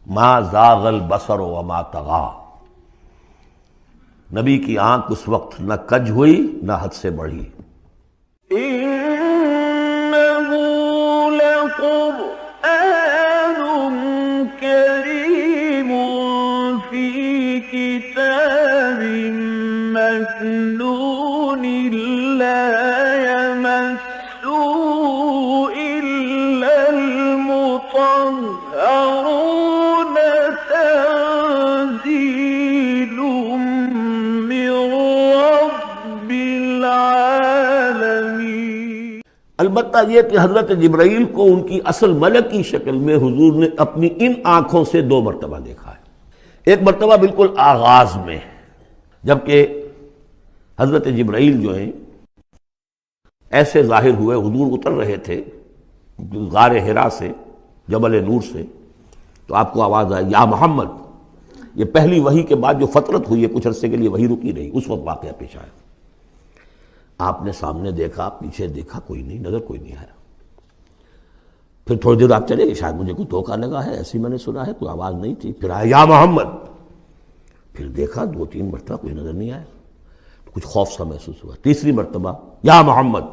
ما زاغ البصر وما طغى، نبی کی آنکھ اس وقت نہ کج ہوئی نہ حد سے بڑھی۔ إنه لقرآن كريم في كتاب مكنون لا يمسه إلا المطهرون تنزيل من رب العالمين۔ البتہ یہ کہ حضرت جبرائیل کو ان کی اصل ملکی شکل میں حضور نے اپنی ان آنکھوں سے 2 مرتبہ دیکھا ہے۔ ایک مرتبہ بالکل آغاز میں، جبکہ حضرت جبرائیل جو ہیں ایسے ظاہر ہوئے، حضور اتر رہے تھے غار حرا سے، جبل نور سے، تو آپ کو آواز آئی یا محمد۔ یہ پہلی وحی کے بعد جو فترت ہوئی ہے، کچھ عرصے کے لیے وحی رکی رہی، اس وقت واقعہ پیش آیا۔ آپ نے سامنے دیکھا، پیچھے دیکھا، کوئی نہیں، نظر کوئی نہیں آیا۔ پھر تھوڑی دیر آپ چلے گئے، شاید مجھے کوئی دھوکہ لگا ہے، ایسی میں نے سنا ہے، کوئی آواز نہیں تھی۔ پھر آیا یا محمد، پھر دیکھا 2-3 مرتبہ کوئی نظر نہیں آیا، تو کچھ خوف سا محسوس ہوا۔ تیسری مرتبہ یا محمد،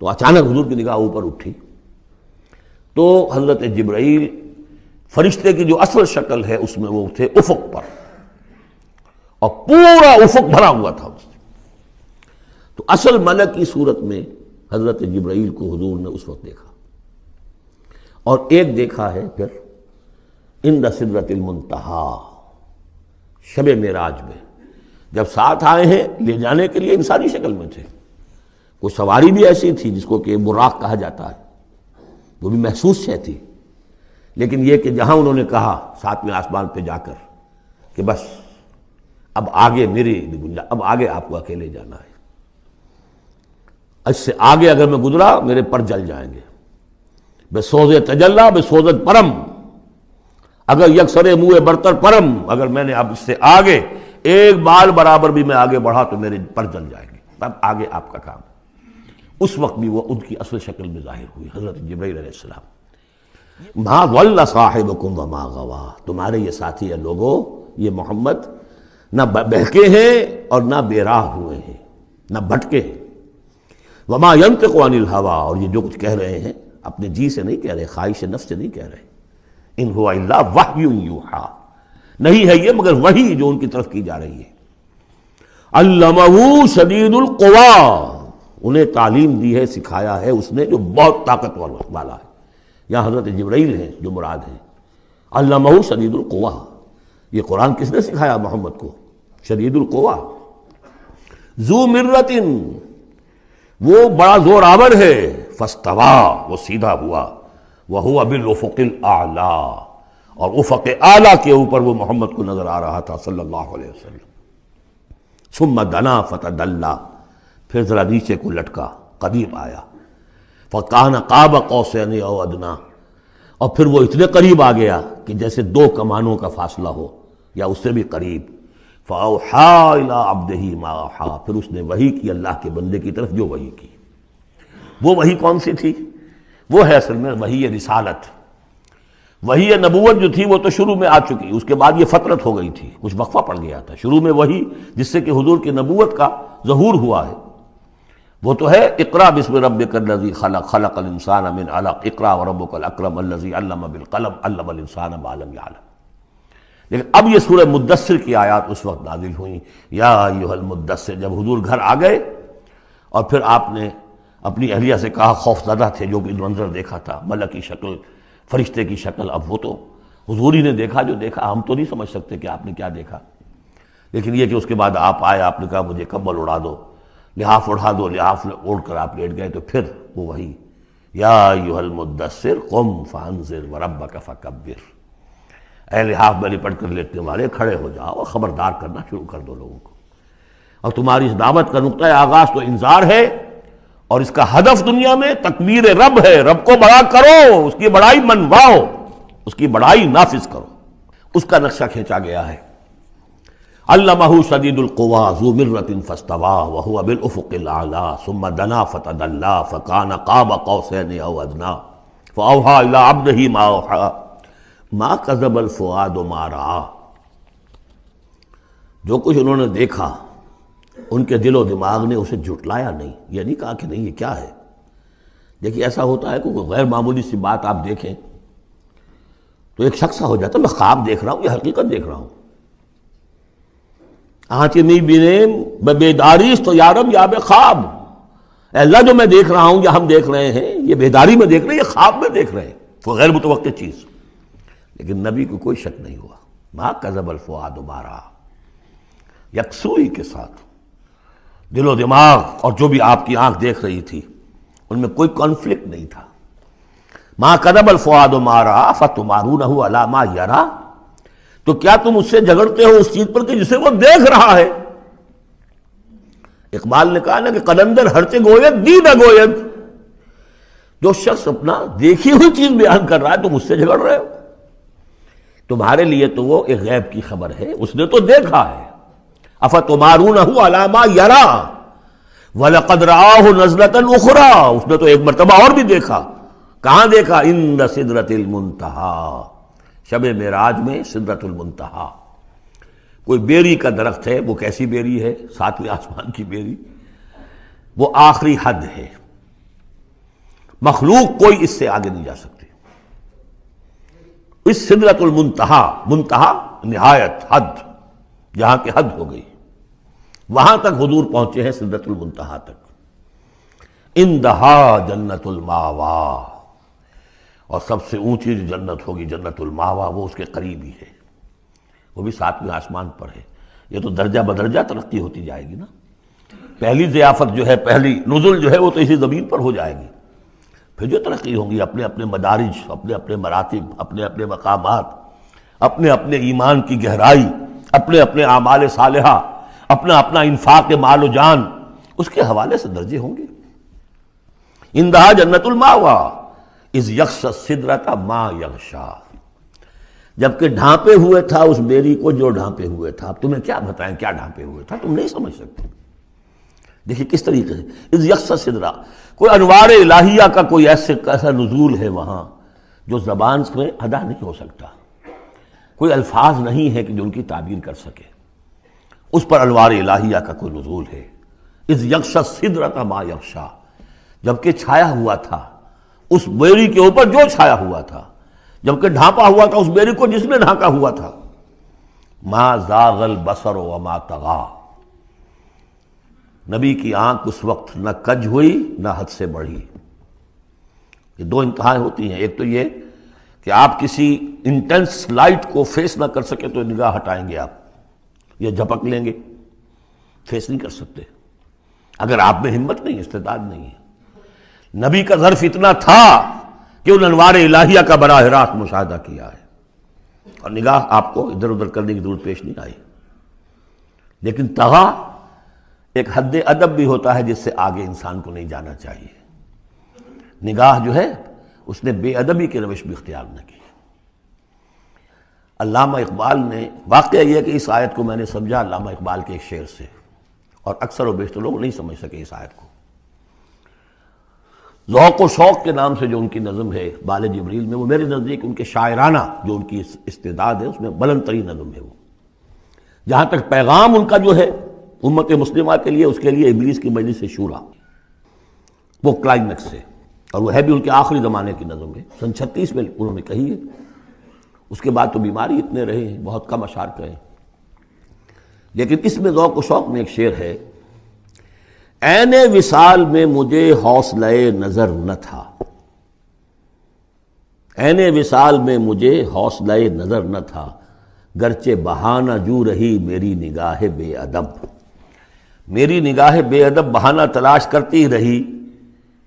تو اچانک حضور کی نگاہ اوپر اٹھی، تو حضرت جبرائیل فرشتے کی جو اصل شکل ہے اس میں وہ تھے افق پر، اور پورا افق بھرا ہوا تھا اس سے۔ تو اصل ملک کی صورت میں حضرت جبرائیل کو حضور نے اس وقت دیکھا، اور ایک دیکھا ہے پھر عند سدرۃ المنتہا، شب معراج میں، جب ساتھ آئے ہیں لے جانے کے لیے انسانی شکل میں تھے۔ کوئی سواری بھی ایسی تھی جس کو کہ براق کہا جاتا ہے، وہ بھی محسوس شے تھی، لیکن یہ کہ جہاں انہوں نے کہا 7ویں آسمان پہ جا کر کہ بس اب آگے میری گنجائش، اب آگے آپ کو اکیلے جانا ہے، اس سے آگے اگر میں گزرا میرے پر جل جائیں گے، بے سوز تجلا بے سوزت پرم، اگر یکسر منہ برتر پرم، اگر میں نے اب اس سے آگے ایک بال برابر بھی میں آگے بڑھا تو میرے پر جل جائیں گے، تب آگے آپ کا کام۔ اس وقت بھی وہ ان کی اصل شکل میں ظاہر ہوئی حضرت جبرائیل علیہ السلام۔ ما ضل صاحبکم وما غوا، تمہارے یہ ساتھی ہے لوگوں، یہ محمد نہ بہکے ہیں اور نہ بے راہ ہوئے ہیں، نہ بھٹکے ہیں۔ وما ينطق عن الهوى، اور یہ جو کچھ کہہ رہے ہیں اپنے جی سے نہیں کہہ رہے، خواہش نفس سے نہیں کہہ رہے، ان هو الا وحی یوحی، نہیں ہے یہ مگر وحی جو ان کی طرف کی جا رہی ہے۔ علمہ شدید القوی، انہیں تعلیم دی ہے، سکھایا ہے اس نے جو بہت طاقتور والا ہے۔ یہاں حضرت جبرائیل ہیں جو مراد ہیں۔ علمہ شدید القوی، یہ قرآن کس نے سکھایا محمد کو؟ شدید القوی، ذو مرۃ، وہ بڑا زور آور ہے، فاستویٰ، وہ سیدھا ہوا، وہو بالافق الاعلیٰ، اور افق اعلیٰ کے اوپر وہ محمد کو نظر آ رہا تھا صلی اللہ علیہ وسلم۔ ثم دنا فتدلی، پھر ذرا نیچے کو لٹکا، قریب آیا، فکان قاب قوسین او ادنیٰ، اور پھر وہ اتنے قریب آ گیا کہ جیسے 2 کمانوں کا فاصلہ ہو یا اس سے بھی قریب۔ فاوحیٰ الی عبدہ ما اوحیٰ، پھر اس نے وحی کی اللہ کے بندے کی طرف جو وحی کی۔ وہ وحی کون سی تھی؟ وہ ہے اصل میں وحی رسالت۔ وحی نبوت جو تھی وہ تو شروع میں آ چکی، اس کے بعد یہ فترت ہو گئی تھی، کچھ وقفہ پڑ گیا تھا۔ شروع میں وحی جس سے کہ حضور کی نبوت کا ظہور ہوا ہے وہ تو ہے اقرا بسم ربک الذی خلق، خلق الانسان من علق، اقرا وربک الاکرم الذی علم بالقلم، علم الانسان ما لم یعلم۔ لیکن اب یہ سورہ مدثر کی آیات اس وقت نازل ہوئیں، یا ایھا المدثر، جب حضور گھر آ گئے اور پھر آپ نے اپنی اہلیہ سے کہا، خوف زدہ تھے جو بھی منظر دیکھا تھا، ملک کی شکل، فرشتے کی شکل، اب وہ تو حضور ہی نے دیکھا جو دیکھا، ہم تو نہیں سمجھ سکتے کہ آپ نے کیا دیکھا، لیکن یہ کہ اس کے بعد آپ آئے، آپ نے کہا مجھے کمبل اڑا دو، لحاف اڑا دو، لحاف اوڑھ کر آپ لیٹ گئے، تو پھر وہ وحی، یا ایھا المدثر قم فانذر وربک فکبر، اے لحاف میں لپٹ کر لیٹنے والے کھڑے ہو جاؤ اور خبردار کرنا شروع کر دو لوگوں کو۔ اور تمہاری اس دعوت کا نقطہ آغاز تو انذار ہے، اور اس کا ہدف دنیا میں تکبیر رب ہے، رب کو بڑا کرو، اس کی بڑائی منواؤ، اس کی بڑائی نافذ کرو، اس کا نقشہ کھینچا گیا ہے۔ علمہ شدید القویٰ ذو مرۃ فاستویٰ وہو بالافق الاعلیٰ ثم دنا فتدلی فکان قاب قوسین او ادنیٰ فاوحیٰ الی عبدہ ما اوحیٰ۔ ما کذب الفؤاد ما رأى، جو کچھ انہوں نے دیکھا ان کے دل و دماغ نے اسے جھٹلایا نہیں، یہ نہیں کہا کہ نہیں یہ کیا ہے۔ دیکھیے ایسا ہوتا ہے کہ کوئی غیر معمولی سی بات آپ دیکھیں تو ایک شخص ہو جاتا ہے میں خواب دیکھ رہا ہوں یا حقیقت دیکھ رہا ہوں۔ آنچہ نہیں بینے میں بیداریست تو یارب یا بے خواب، اے اللہ جو میں دیکھ رہا ہوں یا ہم دیکھ رہے ہیں یہ بیداری میں دیکھ رہے ہیں، یہ خواب میں دیکھ رہے ہیں، وہ غیر متوقع چیز۔ لیکن نبی کو کوئی شک نہیں ہوا، ما کذب الفؤاد ما رأى، یکسوئی کے ساتھ دل و دماغ اور جو بھی آپ کی آنکھ دیکھ رہی تھی ان میں کوئی کانفلکٹ نہیں تھا۔ ما کذب الفؤاد ما رأى فتمارونہ علی ما یری، تو کیا تم اس سے جھگڑتے ہو اس چیز پر کہ جسے وہ دیکھ رہا ہے؟ اقبال نے کہا نا کہ قلندر ہرچے گوید دید گوید، جو شخص اپنا دیکھی ہوئی چیز بیان کر رہا ہے تم اس سے جھگڑ رہے ہو، تمہارے لیے تو وہ ایک غیب کی خبر ہے، اس نے تو دیکھا ہے۔ افتمارونہ علی ما یری وَلَقَدْ رَآهُ نَزْلَةً أُخْرَىٰ، اس نے تو ایک مرتبہ اور بھی دیکھا۔ کہاں دیکھا؟ عند سدرۃ المنتہیٰ، شب معراج میں سدرۃ المنتہیٰ، کوئی بیری کا درخت ہے، وہ کیسی بیری ہے؟ ساتویں آسمان کی بیری، وہ آخری حد ہے، مخلوق کوئی اس سے آگے نہیں جا سکتی۔ اس سدرۃ المنتہیٰ، منتہا نہایت، حد، جہاں کی حد ہو گئی، وہاں تک حضور پہنچے ہیں، سدرۃ المنتہیٰ تک۔ اندہا جنت الماوا، اور سب سے اونچی جو جنت ہوگی جنت الماوا، وہ اس کے قریب ہی ہے، وہ بھی ساتویں آسمان پر ہے۔ یہ تو درجہ بدرجہ ترقی ہوتی جائے گی نا، پہلی ضیافت جو ہے، پہلی نزل جو ہے وہ تو اسی زمین پر ہو جائے گی، پھر جو ترقی ہوں گی اپنے اپنے مدارج، اپنے اپنے مراتب، اپنے اپنے مقامات، اپنے اپنے ایمان کی گہرائی، اپنے اپنے اعمال صالحہ، اپنا اپنا انفاق مال و جان، اس کے حوالے سے درجے ہوں گے۔ اندہا جنت الماوا اذ یغشی السدرۃ ما یغشی، جبکہ ڈھانپے ہوئے تھا اس بیری کو جو ڈھانپے ہوئے تھا۔ اب تمہیں کیا بتائیں کیا ڈھانپے ہوئے تھا، تم نہیں سمجھ سکتے۔ دیکھیے کس طریقے سے اذ یغشی السدرۃ، کوئی انوار الہیہ کا کوئی ایسا نزول ہے وہاں جو زبان سے ادا نہیں ہو سکتا، کوئی الفاظ نہیں ہے کہ جو ان کی تعبیر کر سکے، اس پر انوار الہیہ کا کوئی نزول ہے۔ اذ یغشی السدرۃ ما یغشی، جبکہ چھایا ہوا تھا اس بیری کے اوپر جو چھایا ہوا تھا، جبکہ ڈھانپا ہوا تھا اس بیری کو جس نے ڈھانکا ہوا تھا۔ ما زاغ البصر وما طغی، نبی کی آنکھ اس وقت نہ کج ہوئی نہ حد سے بڑھی۔ یہ دو انتہائیں ہوتی ہیں، ایک تو یہ کہ آپ کسی انٹینس لائٹ کو فیس نہ کر سکے تو نگاہ ہٹائیں گے آپ، یا جھپک لیں گے، فیس نہیں کر سکتے اگر آپ میں ہمت نہیں، استعداد نہیں ہے۔ نبی کا ظرف اتنا تھا کہ ان انوار الہیہ کا براہ راست مشاہدہ کیا ہے، اور نگاہ آپ کو ادھر ادھر کرنے کی ضرورت پیش نہیں آئی۔ لیکن طغا ایک حد ادب بھی ہوتا ہے جس سے آگے انسان کو نہیں جانا چاہیے۔ نگاہ جو ہے اس نے بے ادبی کی روش بھی اختیار نہ کی۔ علامہ اقبال نے، واقعہ یہ کہ اس آیت کو میں نے سمجھا علامہ اقبال کے ایک شعر سے، اور اکثر و بیشتر لوگ نہیں سمجھ سکے اس آیت کو۔ ذوق و شوق کے نام سے جو ان کی نظم ہے بال جبریل میں، وہ میرے نزدیک ان کے شاعرانہ جو ان کی استعداد ہے اس میں بلند ترین نظم ہے وہ، جہاں تک پیغام ان کا جو ہے امت مسلمہ کے لیے، اس کے لیے ابلیس کی مجلس شورا، وہ کلائمیکس ہے، اور وہ ہے بھی ان کے آخری زمانے کی نظم ہے، سن 36 میں انہوں نے کہی ہے۔ اس کے بعد تو بیماری اتنے رہے ہیں، بہت کم اشعار کہے، لیکن اس میں ذوق و شوق میں ایک شعر ہے، عین وصال میں مجھے حوصلہ نظر نہ تھا، عین وصال میں مجھے حوصلہ نظر نہ تھا، گرچہ بہانہ جو رہی میری نگاہ بے ادب، میری نگاہ بے ادب بہانہ تلاش کرتی رہی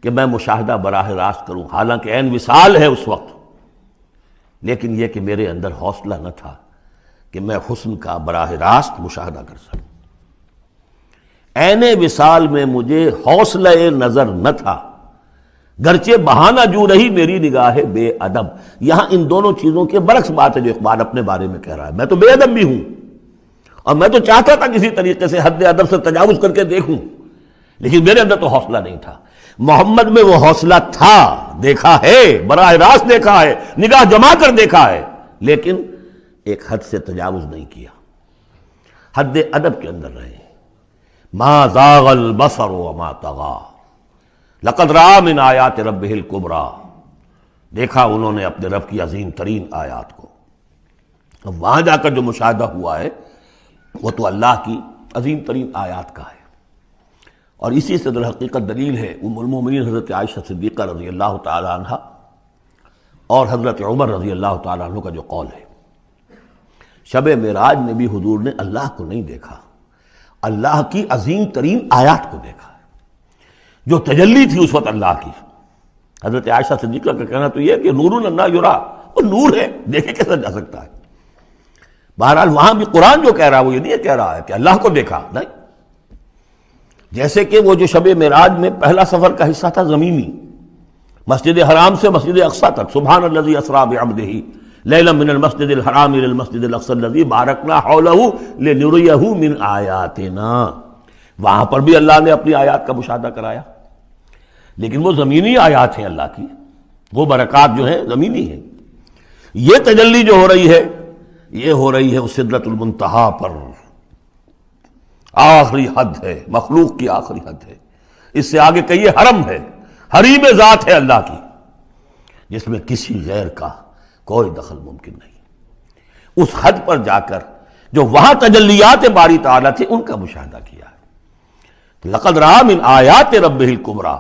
کہ میں مشاہدہ براہ راست کروں، حالانکہ عین وصال ہے اس وقت، لیکن یہ کہ میرے اندر حوصلہ نہ تھا کہ میں حسن کا براہ راست مشاہدہ کر سکوں۔ عین وصال میں مجھے حوصلہ نظر نہ تھا، گرچہ بہانہ جو رہی میری نگاہ بے ادب۔ یہاں ان دونوں چیزوں کے برعکس بات ہے جو اقبال اپنے بارے میں کہہ رہا ہے، میں تو بے ادب بھی ہوں، اور میں تو چاہتا تھا کسی طریقے سے حد ادب سے تجاوز کر کے دیکھوں، لیکن میرے اندر تو حوصلہ نہیں تھا۔ محمد میں وہ حوصلہ تھا، دیکھا ہے، براہ راست دیکھا ہے، نگاہ جما کر دیکھا ہے، لیکن ایک حد سے تجاوز نہیں کیا، حد ادب کے اندر رہے۔ ما زاغ البصر وما طغى لقد رأى من آیات ربہ الکبریٰ، دیکھا انہوں نے اپنے رب کی عظیم ترین آیات کو۔ اب وہاں جا کر جو مشاہدہ ہوا ہے وہ تو اللہ کی عظیم ترین آیات کا ہے، اور اسی سے در حقیقت دلیل ہے ام المومنین حضرت عائشہ صدیقہ رضی اللہ تعالی عنہ اور حضرت عمر رضی اللہ تعالی عنہ کا جو قول ہے۔ شب معراج میں بھی حضور نے اللہ کو نہیں دیکھا، اللہ کی عظیم ترین آیات کو دیکھا، جو تجلی تھی اس وقت اللہ کی۔ حضرت عائشہ صدیقہ کا کہنا تو یہ ہے کہ نور لا یرا، وہ نور ہے، دیکھے کیسا جا سکتا ہے۔ بہرحال وہاں بھی قرآن جو کہہ رہا ہے وہ یہ نہیں کہہ رہا ہے کہ اللہ کو دیکھا، نہیں، جیسے کہ وہ جو شب معراج میں پہلا سفر کا حصہ تھا زمینی، مسجد حرام سے مسجد اقصی تک، سبحان الذی اسریٰ بعبدہ لیلا من المسجد الحرام الی المسجد الاقصی الذی بارکنا حولہ لنریہ من آیاتنا، وہاں پر بھی اللہ نے اپنی آیات کا مشاہدہ کرایا، لیکن وہ زمینی آیات ہیں اللہ کی، وہ برکات جو ہیں زمینی ہیں۔ یہ تجلی جو ہو رہی ہے یہ ہو رہی ہے اس سدرۃ المنتہا پر، آخری حد ہے، مخلوق کی آخری حد ہے، اس سے آگے کہیے حرم ہے، حریم ذات ہے اللہ کی، جس میں کسی غیر کا کوئی دخل ممکن نہیں۔ اس حد پر جا کر جو وہاں تجلیات باری تعالیٰ تھے ان کا مشاہدہ کیا ہے۔ لقد رأى من آیات ربہ الکبریٰ۔